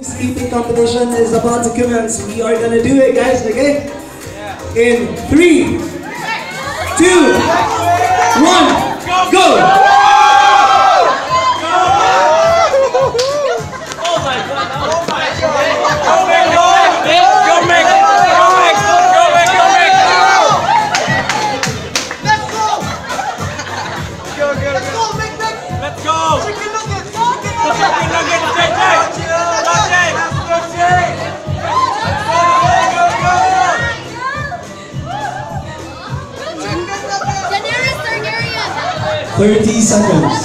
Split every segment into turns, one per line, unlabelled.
Skipping competition is about to commence. We are gonna do it, guys, okay? In 3, 2, 1, go!
Oh my god, oh my god! Go Mick! Let's go! Let's go! Chicken nuggets! Chicken nuggets, JJ!
Daenerys Targaryen!
30 seconds.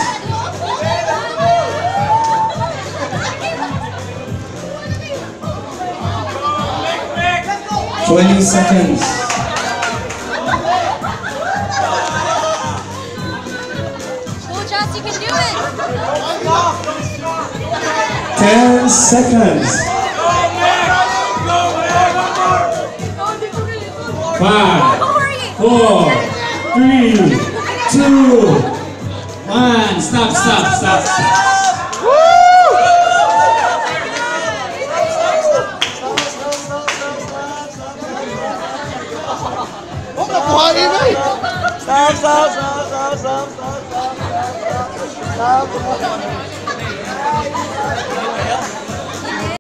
20 seconds.
Go, Joss, you can do it!
10 seconds. 5, 4, 3, 2, 1. Stop.
Stop.